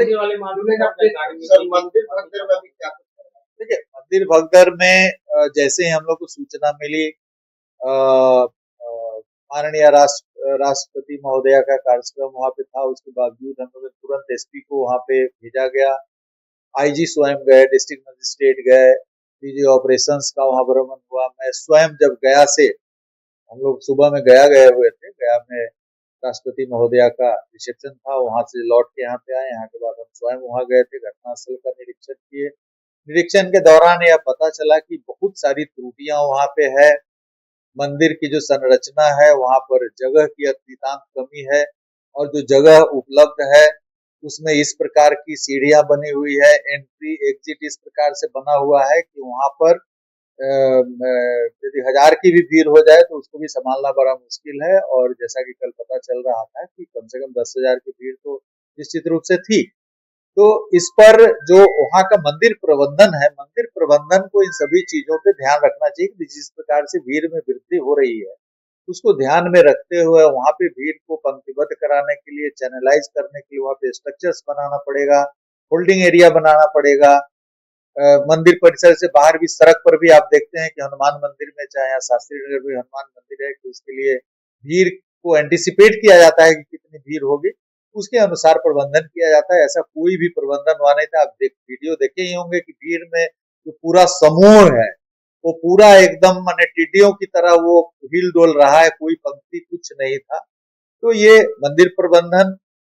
देखिए मंदिर भगदड़ में अभी क्या कुछ कर रहा है? देखिए मंदिर भगदड़ में जैसे ही हम लोग को सूचना मिली अ, अ, माननीय राष्ट्रपति महोदया का कार्यक्रम वहाँ पे था, उसके बावजूद हम लोग ने तुरंत एसपी को वहाँ पे भेजा गया। आईजी स्वयं गए, डिस्ट्रिक्ट मजिस्ट्रेट गए, डीजी ऑपरेशंस का वहाँ भ्रमण हुआ। मैं स्वयं जब गया से हम लोग सुबह में गया गए हुए थे, गया में राष्ट्रपति महोदया का रिसेप्शन था, वहां से लौट के यहाँ पे आए। यहाँ के बाद हम स्वयं वहां गए थे, घटनास्थल का निरीक्षण किए। निरीक्षण के दौरान यह पता चला कि बहुत सारी त्रुटियां वहां पे है। मंदिर की जो संरचना है वहां पर जगह की अत्यंत कमी है, और जो जगह उपलब्ध है उसमें इस प्रकार की सीढ़ियां बनी हुई है, एंट्री एग्जिट इस प्रकार से बना हुआ है कि वहां पर यदि 1000 की भी भीड़ हो जाए तो उसको भी संभालना बड़ा मुश्किल है। और जैसा कि कल पता चल रहा था कि कम से कम 10,000 की भीड़ तो निश्चित रूप से थी। तो इस पर जो वहां का मंदिर प्रबंधन है, मंदिर प्रबंधन को इन सभी चीजों पे ध्यान रखना चाहिए कि जिस प्रकार से भीड़ में वृद्धि हो रही है उसको ध्यान में रखते हुए वहां पे भीड़ को पंक्तिबद्ध कराने के लिए, चैनलाइज करने के लिए वहां पे स्ट्रक्चर्स बनाना पड़ेगा, होल्डिंग एरिया बनाना पड़ेगा। मंदिर परिसर से बाहर भी, सड़क पर भी आप देखते हैं कि हनुमान मंदिर में, चाहे यहाँ शास्त्री नगर में हनुमान मंदिर है, कि उसके लिए भीड़ को एंटिसिपेट किया जाता है कि कितनी भीड़ होगी, उसके अनुसार प्रबंधन किया जाता है। ऐसा कोई भी प्रबंधन हुआ नहीं था। आप वीडियो देखे ही होंगे कि भीड़ में जो पूरा समूह है वो पूरा एकदम माने टिड्डियों की तरह वो हिल डोल रहा है, कोई पंक्ति कुछ नहीं था। तो ये मंदिर प्रबंधन,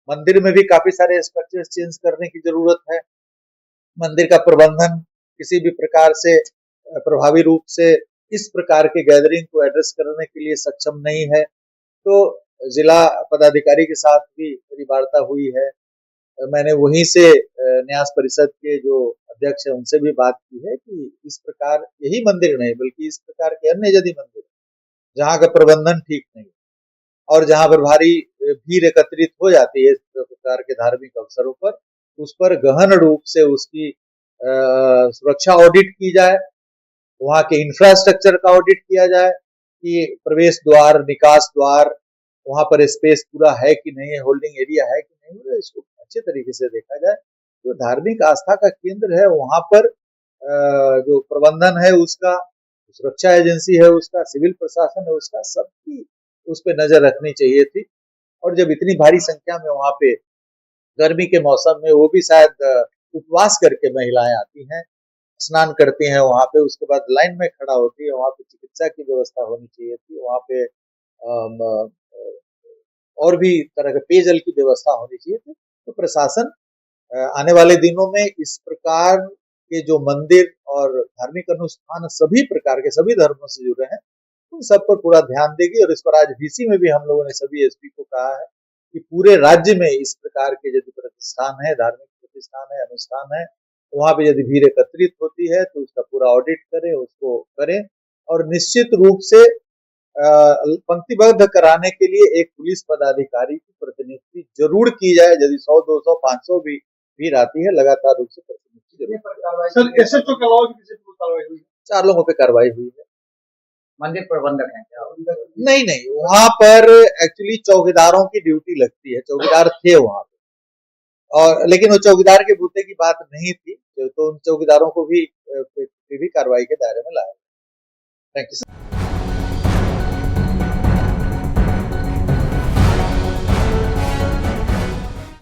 मंदिर में भी काफी सारे स्ट्रक्चर चेंज करने की जरूरत है। मंदिर का प्रबंधन किसी भी प्रकार से प्रभावी रूप से इस प्रकार के गैदरिंग को एड्रेस करने के लिए सक्षम नहीं है। तो जिला पदाधिकारी के साथ भी मेरी वार्ता हुई है। मैंने वहीं से न्यास परिषद के जो अध्यक्ष है उनसे भी बात की है कि इस प्रकार यही मंदिर नहीं बल्कि इस प्रकार के अन्य यदि मंदिर जहाँ का प्रबंधन ठीक नहीं और जहाँ पर भारी भीड़ एकत्रित हो जाती है इस प्रकार के धार्मिक अवसरों पर, उस पर गहन रूप से उसकी सुरक्षा ऑडिट की जाए, वहाँ के इंफ्रास्ट्रक्चर का ऑडिट किया जाए कि प्रवेश द्वार, निकास द्वार, वहाँ पर स्पेस पूरा है कि नहीं है, होल्डिंग एरिया है कि नहीं, इसको अच्छे तरीके से देखा जाए। जो धार्मिक आस्था का केंद्र है वहाँ पर जो प्रबंधन है उसका, सुरक्षा एजेंसी है उसका, सिविल प्रशासन है उसका, सबकी उस पर नजर रखनी चाहिए थी। और जब इतनी भारी संख्या में वहाँ पे गर्मी के मौसम में वो भी शायद उपवास करके महिलाएं आती हैं, स्नान करती हैं वहाँ पे, उसके बाद लाइन में खड़ा होती है, वहाँ पे चिकित्सा की व्यवस्था होनी चाहिए थी, वहाँ पे और भी तरह के पेयजल की व्यवस्था होनी चाहिए थी। तो प्रशासन आने वाले दिनों में इस प्रकार के जो मंदिर और धार्मिक अनुष्ठान सभी प्रकार के, सभी धर्मों से जुड़े हैं, उन सब पर पूरा ध्यान देगी। और इस पर आज वीसी में भी हम लोगों ने सभी एसपी को कहा है कि पूरे राज्य में इस प्रकार के यदि प्रतिष्ठान है, धार्मिक प्रतिष्ठान है, अनुष्ठान है, वहां पे यदि भीड़ एकत्रित होती है तो उसका पूरा ऑडिट करें, उसको करें। और निश्चित रूप से पंक्तिबद्ध कराने के लिए एक पुलिस पदाधिकारी की प्रतिनियुक्ति जरूर की जाए। यदि 100, 200, 500 भी भीड़ आती है, लगातार रूप से प्रतिनियुक्ति जरूर। 4 लोगों पे कार्रवाई हुई है। मंदिर प्रबंधक है क्या? नहीं नहीं, वहां पर एक्चुअली चौकीदारों की ड्यूटी लगती है, चौकीदार थे वहां पे, और लेकिन वो चौकीदार के बूते की बात नहीं थी, तो उन चौकीदारों को भी कार्रवाई के दायरे में लाया। Thank you.